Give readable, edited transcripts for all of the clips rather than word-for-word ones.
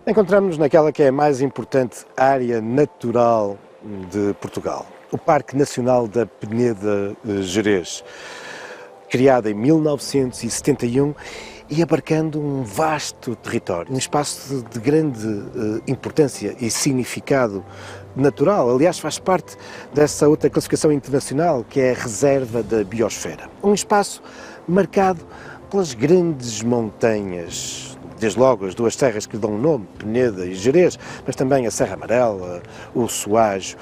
Encontramos-nos naquela que é a mais importante área natural de Portugal, o Parque Nacional da Peneda Gerês, criado em 1971 e abarcando um vasto território, um espaço de grande importância e significado natural. Aliás, faz parte dessa outra classificação internacional, que é a Reserva da Biosfera. Um espaço marcado pelas grandes montanhas, desde logo as duas serras que lhe dão o nome, Peneda e Gerês, mas também a Serra Amarela, o Soajo.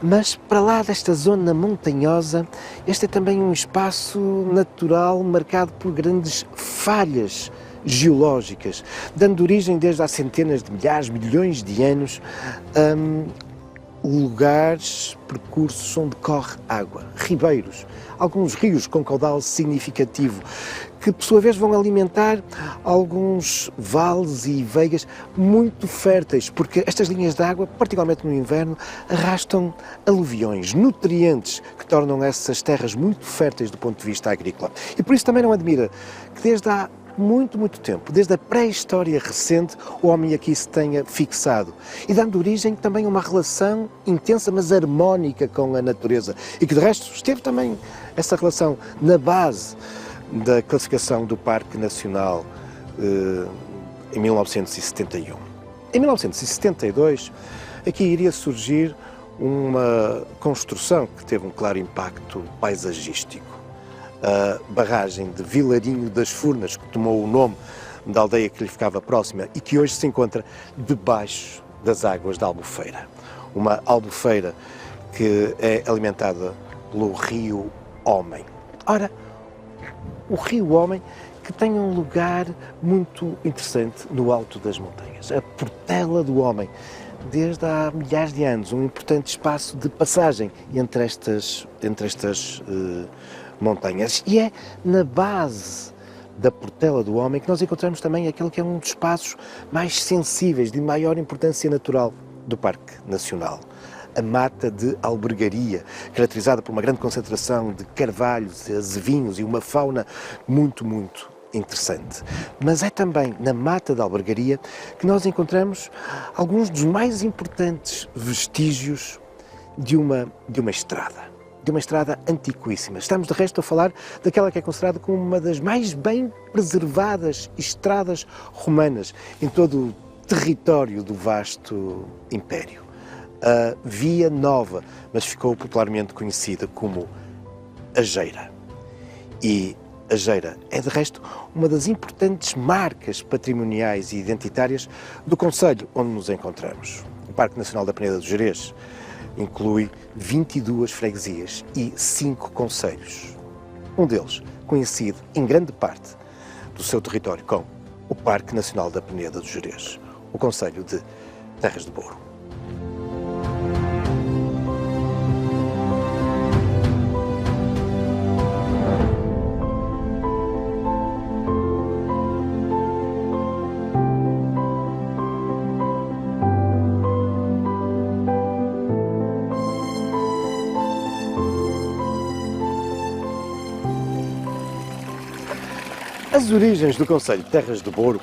Mas para lá desta zona montanhosa, este é também um espaço natural marcado por grandes falhas geológicas, dando origem desde há centenas de milhares, milhões de anos, lugares, percursos onde corre água, ribeiros, alguns rios com caudal significativo, que por sua vez vão alimentar alguns vales e veigas muito férteis, porque estas linhas de água, particularmente no inverno, arrastam aluviões, nutrientes que tornam essas terras muito férteis do ponto de vista agrícola. E por isso também não admira que desde há muito tempo, desde a pré-história recente, o homem aqui se tenha fixado e dando origem também a uma relação intensa, mas harmónica com a natureza e que de resto esteve também essa relação na base da classificação do Parque Nacional em 1971. Em 1972, aqui iria surgir uma construção que teve um claro impacto paisagístico. A barragem de Vilarinho das Furnas, que tomou o nome da aldeia que lhe ficava próxima e que hoje se encontra debaixo das águas da Albufeira. Uma albufeira que é alimentada pelo Rio Homem. Ora, o Rio Homem que tem um lugar muito interessante no alto das montanhas, a Portela do Homem, desde há milhares de anos, um importante espaço de passagem entre estas montanhas. E é na base da Portela do Homem que nós encontramos também aquele que é um dos espaços mais sensíveis, de maior importância natural do Parque Nacional. A Mata de Albergaria, caracterizada por uma grande concentração de carvalhos, azevinhos e uma fauna muito interessante. Mas é também na Mata de Albergaria que nós encontramos alguns dos mais importantes vestígios de uma estrada. De uma estrada antiquíssima. Estamos, de resto, a falar daquela que é considerada como uma das mais bem preservadas estradas romanas em todo o território do vasto Império. A Via Nova, mas ficou popularmente conhecida como a Geira. E a Geira é, de resto, uma das importantes marcas patrimoniais e identitárias do concelho onde nos encontramos. O Parque Nacional da Peneda do Gerês inclui 22 freguesias e 5 concelhos. Um deles conhecido em grande parte do seu território como o Parque Nacional da Peneda do Gerês, o concelho de Terras de Bouro. As origens do concelho de Terras de Bouro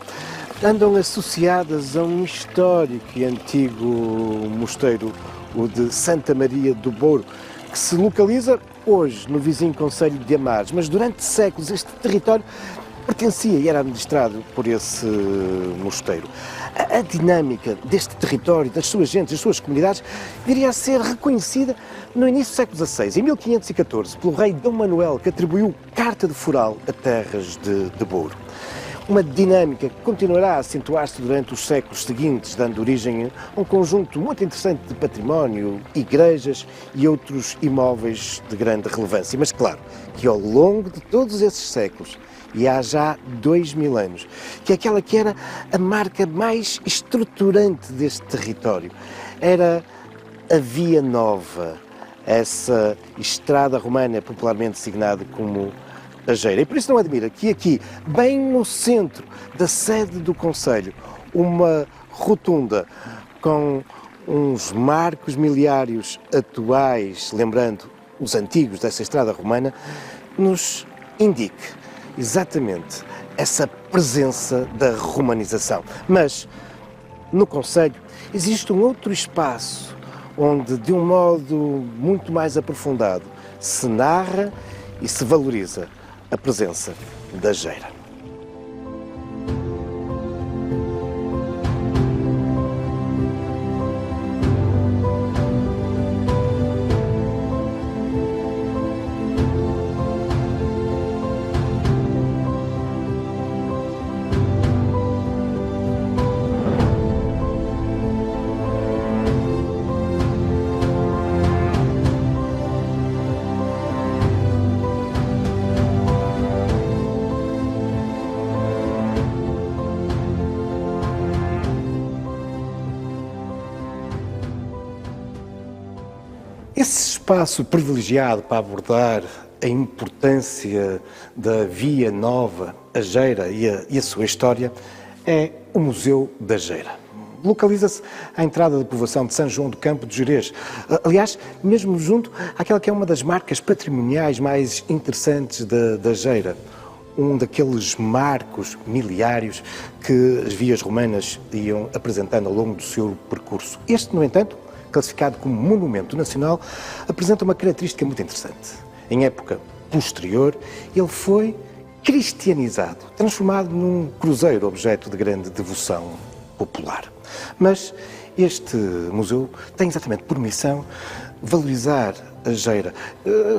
andam associadas a um histórico e antigo mosteiro, o de Santa Maria do Bouro, que se localiza hoje no vizinho concelho de Amares, mas durante séculos este território pertencia e era administrado por esse mosteiro. A dinâmica deste território, das suas gentes, das suas comunidades, viria a ser reconhecida no início do século XVI, em 1514, pelo rei Dom Manuel, que atribuiu carta de foral a Terras de Bouro. Uma dinâmica que continuará a acentuar-se durante os séculos seguintes, dando origem a um conjunto muito interessante de património, igrejas e outros imóveis de grande relevância. Mas claro, que ao longo de todos esses séculos, e há já 2000 anos, que aquela que era a marca mais estruturante deste território era a Via Nova, essa estrada romana popularmente designada como a Geira. E por isso não admira que aqui, bem no centro da sede do concelho, uma rotunda com uns marcos miliários atuais, lembrando os antigos dessa estrada romana, nos indique exatamente essa presença da romanização. Mas no concelho, existe um outro espaço onde, de um modo muito mais aprofundado, se narra e se valoriza a presença da geira. Esse espaço privilegiado para abordar a importância da Via Nova, a Geira e a sua história, é o Museu da Geira. Localiza-se à entrada da povoação de São João do Campo de Gerês. Aliás, mesmo junto àquela que é uma das marcas patrimoniais mais interessantes da Geira. Um daqueles marcos miliários que as vias romanas iam apresentando ao longo do seu percurso. Este, no entanto, classificado como Monumento Nacional, apresenta uma característica muito interessante. Em época posterior, ele foi cristianizado, transformado num cruzeiro, objeto de grande devoção popular. Mas este museu tem exatamente por missão valorizar a Geira,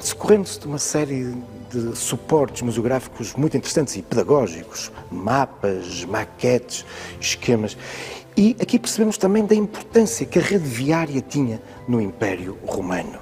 socorrendo-se de uma série de suportes museográficos muito interessantes e pedagógicos, mapas, maquetes, esquemas. E aqui percebemos também da importância que a rede viária tinha no Império Romano.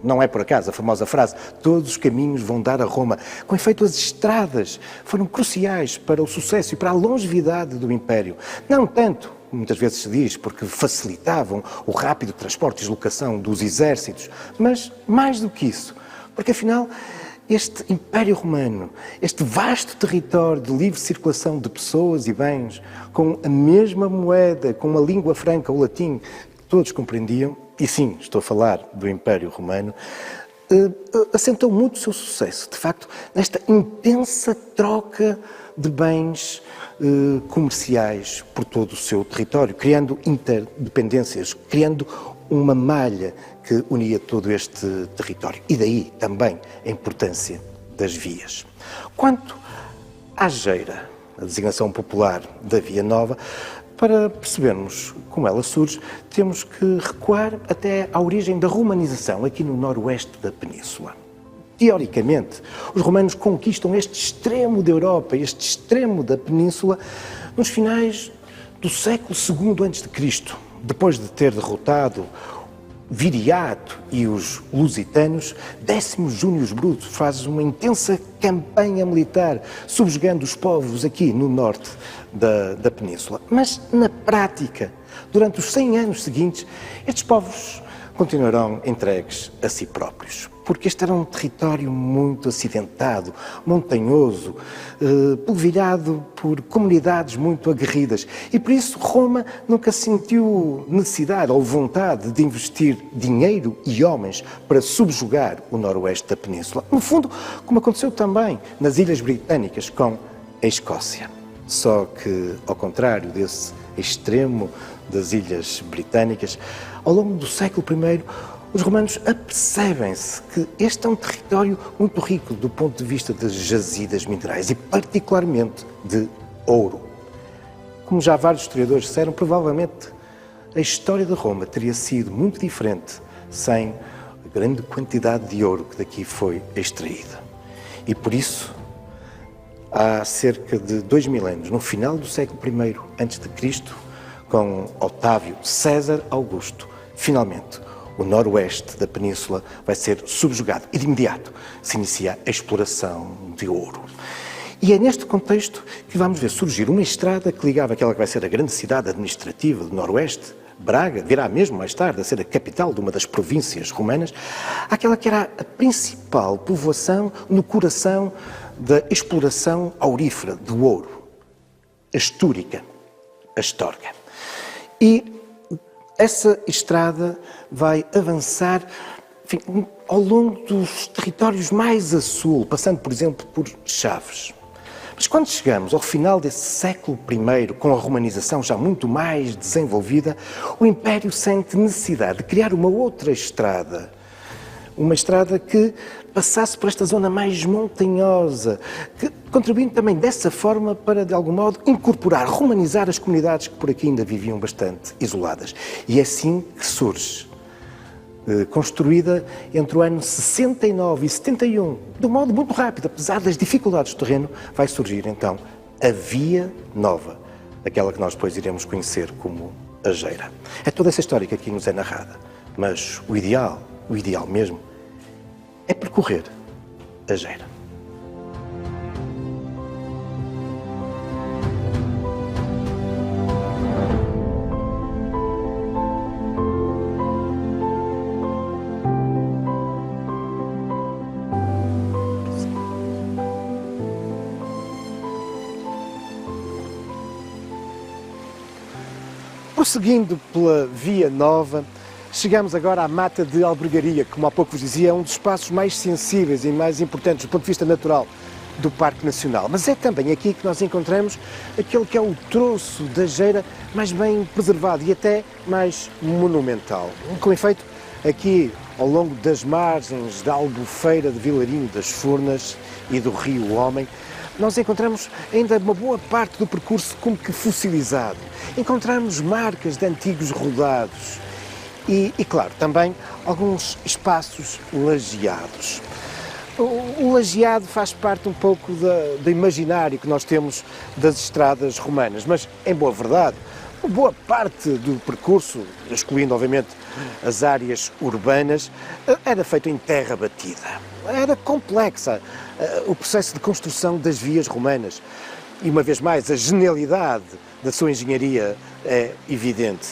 Não é por acaso a famosa frase, todos os caminhos vão dar a Roma. Com efeito, as estradas foram cruciais para o sucesso e para a longevidade do Império. Não tanto, muitas vezes se diz, porque facilitavam o rápido transporte e deslocação dos exércitos, mas mais do que isso, porque afinal este Império Romano, este vasto território de livre circulação de pessoas e bens, com a mesma moeda, com uma língua franca, o latim, que todos compreendiam, e sim, estou a falar do Império Romano, assentou muito o seu sucesso, de facto, nesta intensa troca de bens comerciais por todo o seu território, criando interdependências, criando uma malha que unia todo este território. E daí também a importância das vias. Quanto à Geira, a designação popular da Via Nova, para percebermos como ela surge, temos que recuar até à origem da romanização, aqui no noroeste da península. Teoricamente, os romanos conquistam este extremo da Europa, este extremo da península, nos finais do século II a.C., depois de ter derrotado Viriato e os lusitanos, Décimo Június Bruto faz uma intensa campanha militar, subjugando os povos aqui no norte da península. Mas, na prática, durante os 100 anos seguintes, estes povos continuarão entregues a si próprios, porque este era um território muito acidentado, montanhoso, polvilhado por comunidades muito aguerridas, e por isso Roma nunca sentiu necessidade ou vontade de investir dinheiro e homens para subjugar o noroeste da península. No fundo, como aconteceu também nas Ilhas Britânicas com a Escócia. Só que, ao contrário desse extremo das Ilhas Britânicas, ao longo do século I, os romanos apercebem-se que este é um território muito rico do ponto de vista das jazidas minerais e particularmente de ouro. Como já vários historiadores disseram, provavelmente a história de Roma teria sido muito diferente sem a grande quantidade de ouro que daqui foi extraída. E por isso, há cerca de 2000 anos, no final do século I a.C., com Otávio César Augusto, finalmente o noroeste da península vai ser subjugado e de imediato se inicia a exploração de ouro. E é neste contexto que vamos ver surgir uma estrada que ligava aquela que vai ser a grande cidade administrativa do noroeste, Braga, virá mesmo mais tarde a ser a capital de uma das províncias romanas, àquela que era a principal povoação no coração da exploração aurífera do ouro, a Astúrica, a Astorga. E essa estrada vai avançar, enfim, ao longo dos territórios mais a sul, passando, por exemplo, por Chaves, Mas quando chegamos ao final desse século I, com a romanização já muito mais desenvolvida, o Império sente necessidade de criar uma outra estrada. Uma estrada que passasse por esta zona mais montanhosa, contribuindo também dessa forma para, de algum modo, incorporar, romanizar as comunidades que por aqui ainda viviam bastante isoladas. E é assim que surge, construída entre o ano 69 e 71, de um modo muito rápido, apesar das dificuldades do terreno, vai surgir então a Via Nova, aquela que nós depois iremos conhecer como a Geira. É toda essa história que aqui nos é narrada, mas o ideal mesmo, é percorrer a Geira. Prosseguindo pela Via Nova, chegamos agora à Mata de Albergaria, que, como há pouco vos dizia, é um dos espaços mais sensíveis e mais importantes do ponto de vista natural do Parque Nacional. Mas é também aqui que nós encontramos aquele que é o troço da Geira mais bem preservado e até mais monumental. Com efeito, aqui ao longo das margens da Albufeira de Vilarinho das Furnas e do Rio Homem, nós encontramos ainda uma boa parte do percurso como que fossilizado. Encontramos marcas de antigos rodados e claro, também alguns espaços lajeados. O lajeado faz parte um pouco do imaginário que nós temos das estradas romanas, mas, em boa verdade, boa parte do percurso, excluindo, obviamente, as áreas urbanas, era feito em terra batida. Era complexa o processo de construção das vias romanas. E, uma vez mais, a genialidade da sua engenharia é evidente.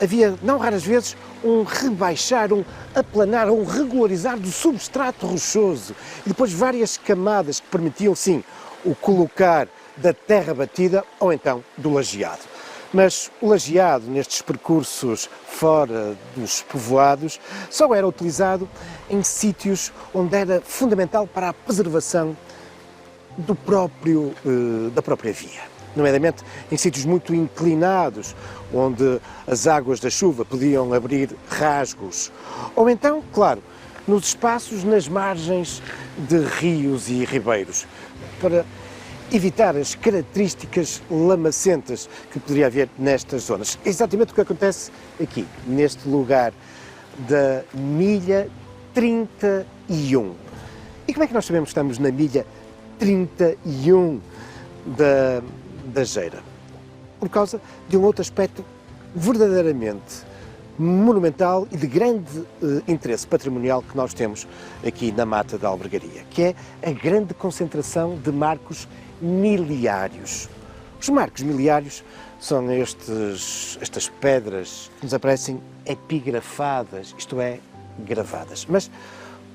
Havia, não raras vezes, um rebaixar, um aplanar, um regularizar do substrato rochoso e depois várias camadas que permitiam, sim, o colocar da terra batida ou então do lajeado. Mas o lajeado, nestes percursos fora dos povoados, só era utilizado em sítios onde era fundamental para a preservação da própria via. Nomeadamente em sítios muito inclinados, onde as águas da chuva podiam abrir rasgos. Ou então, claro, nos espaços nas margens de rios e ribeiros, para evitar as características lamacentas que poderia haver nestas zonas. É exatamente o que acontece aqui, neste lugar da milha 31. E como é que nós sabemos que estamos na milha 31 da Geira? Por causa de um outro aspecto verdadeiramente monumental e de grande interesse patrimonial que nós temos aqui na Mata da Albergaria, que é a grande concentração de marcos miliários. Os marcos miliários são estas pedras que nos aparecem epigrafadas, isto é, gravadas. Mas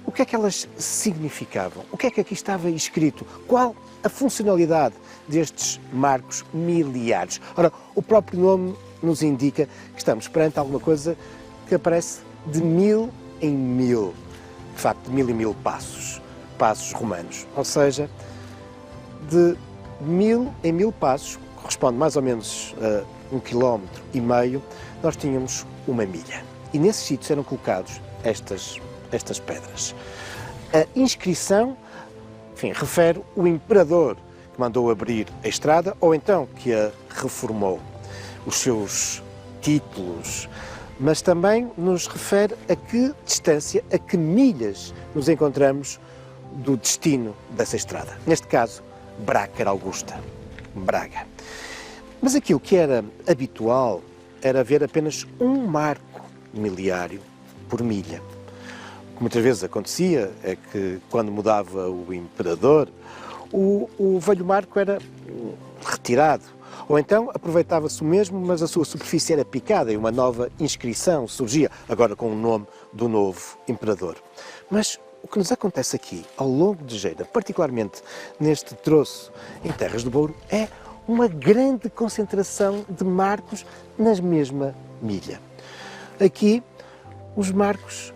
o que é que elas significavam? O que é que aqui estava escrito? Qual a funcionalidade destes marcos miliários? Ora, o próprio nome nos indica que estamos perante alguma coisa que aparece de 1000 em 1000, de facto, de 1000 em 1000 passos romanos, ou seja, de 1000 em 1000 passos, corresponde mais ou menos a 1,5 km, nós tínhamos uma milha. E nesses sítios eram colocados estas pedras. A inscrição, enfim, refere o imperador que mandou abrir a estrada ou então que a reformou, os seus títulos, mas também nos refere a que distância, a que milhas nos encontramos do destino dessa estrada. Neste caso, Brácara Augusta, Braga. Mas aquilo que era habitual era haver apenas um marco miliário por milha. O que muitas vezes acontecia é que, quando mudava o imperador, o velho marco era retirado. Ou então aproveitava-se o mesmo, mas a sua superfície era picada e uma nova inscrição surgia, agora com o nome do novo imperador. Mas o que nos acontece aqui, ao longo de Geira, particularmente neste troço em Terras do Bouro, é uma grande concentração de marcos na mesma milha. Aqui, os marcos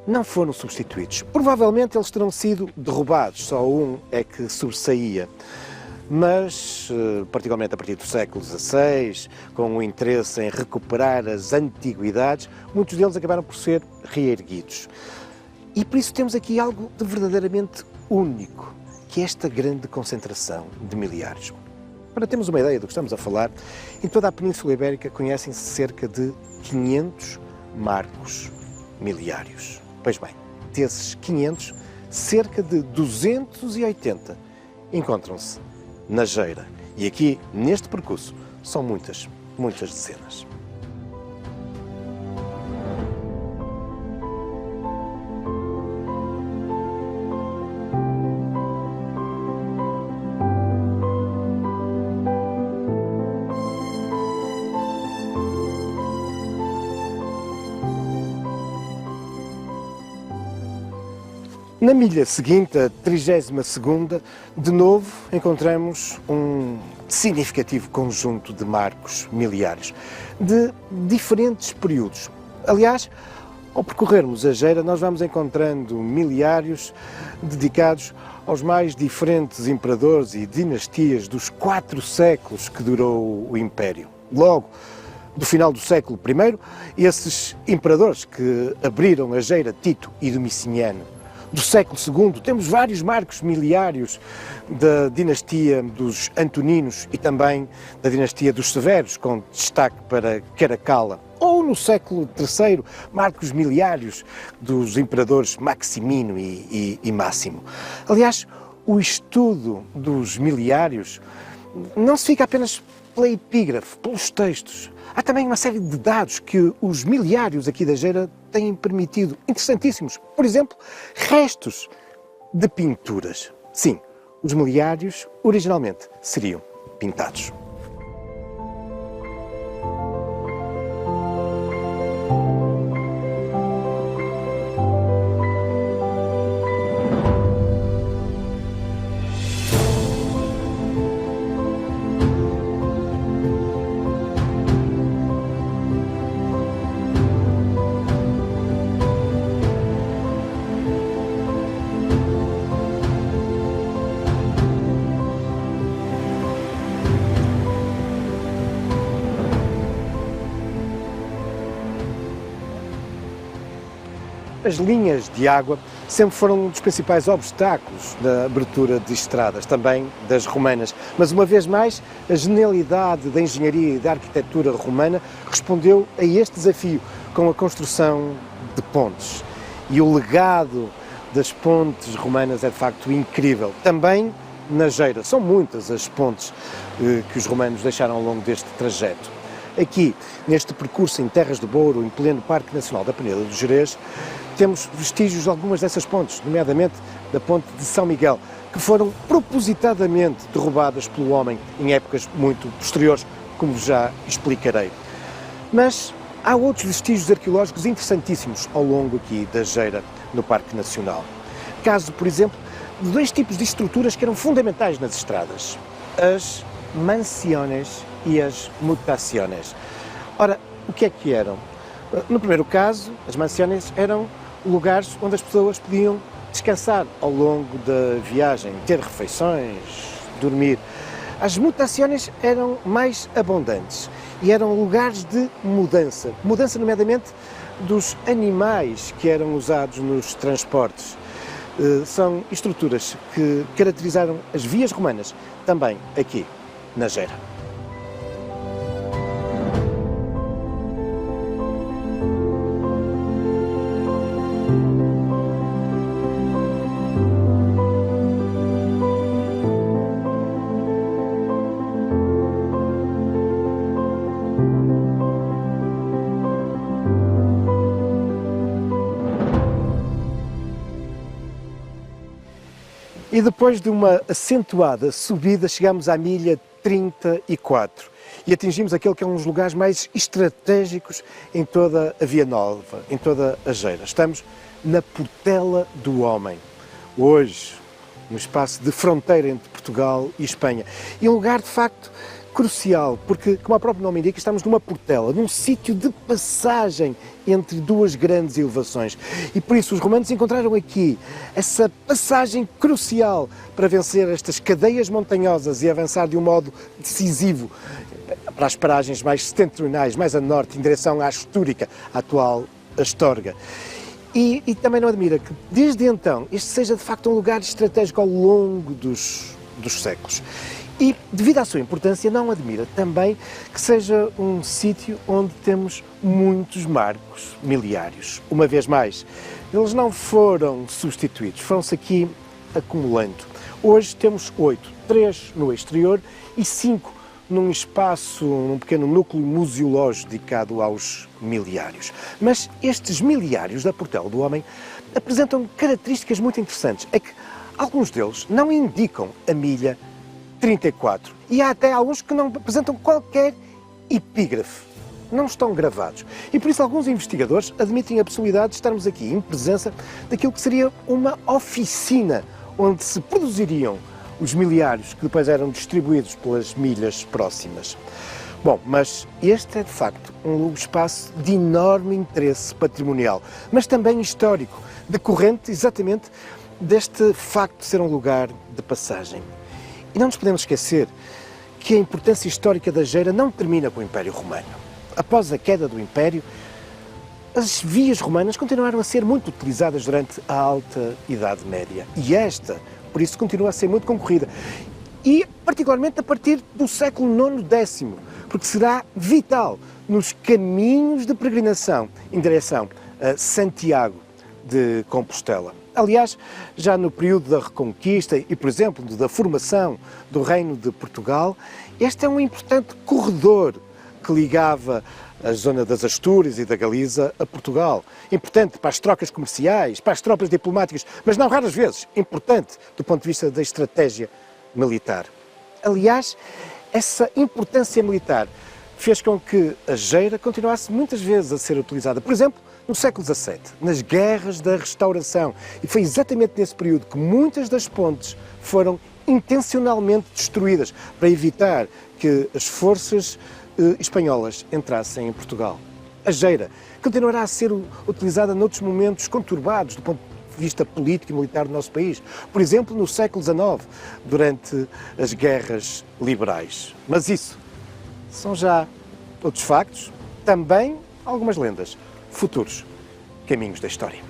não foram substituídos. Provavelmente eles terão sido derrubados, só um é que sobressaía. mas, particularmente a partir do século XVI, com o interesse em recuperar as antiguidades, muitos deles acabaram por ser reerguidos. E por isso temos aqui algo de verdadeiramente único, que é esta grande concentração de miliários. Para termos uma ideia do que estamos a falar, em toda a Península Ibérica conhecem-se cerca de 500 marcos miliários. Pois bem, desses 500, cerca de 280 encontram-se na Geira. E aqui, neste percurso, são muitas dezenas. Na milha seguinte, a 32ª, de novo encontramos um significativo conjunto de marcos miliários de diferentes períodos. Aliás, ao percorrermos a Geira, nós vamos encontrando miliários dedicados aos mais diferentes imperadores e dinastias dos 4 séculos que durou o Império. Logo, do final do século I, esses imperadores que abriram a Geira, Tito e Domiciano. Do século II, temos vários marcos miliários da dinastia dos Antoninos e também da dinastia dos Severos, com destaque para Caracalla. Ou no século III, marcos miliários dos imperadores Maximino e Máximo. Aliás, o estudo dos miliários não se fica apenas pela epígrafe, pelos textos. Há também uma série de dados que os miliários aqui da Geira têm permitido, interessantíssimos. Por exemplo, restos de pinturas. Sim, os miliários originalmente seriam pintados. As linhas de água sempre foram um dos principais obstáculos da abertura de estradas, também das romanas. Mas, uma vez mais, a genialidade da engenharia e da arquitetura romana respondeu a este desafio com a construção de pontes. E o legado das pontes romanas é, de facto, incrível. Também na Geira. São muitas as pontes que os romanos deixaram ao longo deste trajeto. Aqui, neste percurso em Terras do Douro, em pleno Parque Nacional da Peneda do Gerês, temos vestígios de algumas dessas pontes, nomeadamente da ponte de São Miguel, que foram propositadamente derrubadas pelo homem em épocas muito posteriores, como já explicarei. Mas há outros vestígios arqueológicos interessantíssimos ao longo aqui da Geira, no Parque Nacional. Caso, por exemplo, de 2 tipos de estruturas que eram fundamentais nas estradas: as mansiones e as mutaciones. Ora, o que é que eram? No primeiro caso, as mansiones eram lugares onde as pessoas podiam descansar ao longo da viagem, ter refeições, dormir. As mutaciones eram mais abundantes e eram lugares de mudança, nomeadamente dos animais que eram usados nos transportes. São estruturas que caracterizaram as vias romanas, também aqui na Geira. E depois de uma acentuada subida, chegamos à milha 34 e atingimos aquele que é um dos lugares mais estratégicos em toda a Via Nova, em toda a Geira. Estamos na Portela do Homem, hoje no espaço de fronteira entre Portugal e Espanha. E um lugar, de facto, crucial, porque, como o próprio nome indica, estamos numa portela, num sítio de passagem entre duas grandes elevações. E por isso os romanos encontraram aqui essa passagem crucial para vencer estas cadeias montanhosas e avançar de um modo decisivo para as paragens mais setentrionais, mais a norte, em direção à Astúrica, a atual Astorga. E também não admira que, desde então, este seja de facto um lugar estratégico ao longo dos séculos. E, devido à sua importância, não admira também que seja um sítio onde temos muitos marcos miliários. Uma vez mais, eles não foram substituídos, foram-se aqui acumulando. Hoje temos 8, 3 no exterior e 5 num espaço, num pequeno núcleo museológico dedicado aos miliários. Mas estes miliários da Portela do Homem apresentam características muito interessantes. É que alguns deles não indicam a milha 34. E há até alguns que não apresentam qualquer epígrafe. Não estão gravados. E por isso alguns investigadores admitem a possibilidade de estarmos aqui em presença daquilo que seria uma oficina onde se produziriam os miliários que depois eram distribuídos pelas milhas próximas. Bom, mas este é de facto um espaço de enorme interesse patrimonial, mas também histórico, decorrente exatamente deste facto de ser um lugar de passagem. E não nos podemos esquecer que a importância histórica da Geira não termina com o Império Romano. Após a queda do Império, as vias romanas continuaram a ser muito utilizadas durante a Alta Idade Média. E esta, por isso, continua a ser muito concorrida. E, particularmente, a partir do século IX, X, porque será vital nos caminhos de peregrinação em direção a Santiago de Compostela. Aliás, já no período da Reconquista e, por exemplo, da formação do Reino de Portugal, este é um importante corredor que ligava a zona das Astúrias e da Galiza a Portugal. Importante para as trocas comerciais, para as tropas diplomáticas, mas não raras vezes importante do ponto de vista da estratégia militar. Aliás, essa importância militar fez com que a Geira continuasse muitas vezes a ser utilizada. Por exemplo, no século XVII, nas guerras da Restauração. E foi exatamente nesse período que muitas das pontes foram intencionalmente destruídas para evitar que as forças espanholas entrassem em Portugal. A Geira continuará a ser utilizada noutros momentos conturbados do ponto de vista político e militar do nosso país. Por exemplo, no século XIX, durante as guerras liberais. Mas isso são já outros factos, também algumas lendas, futuros caminhos da história.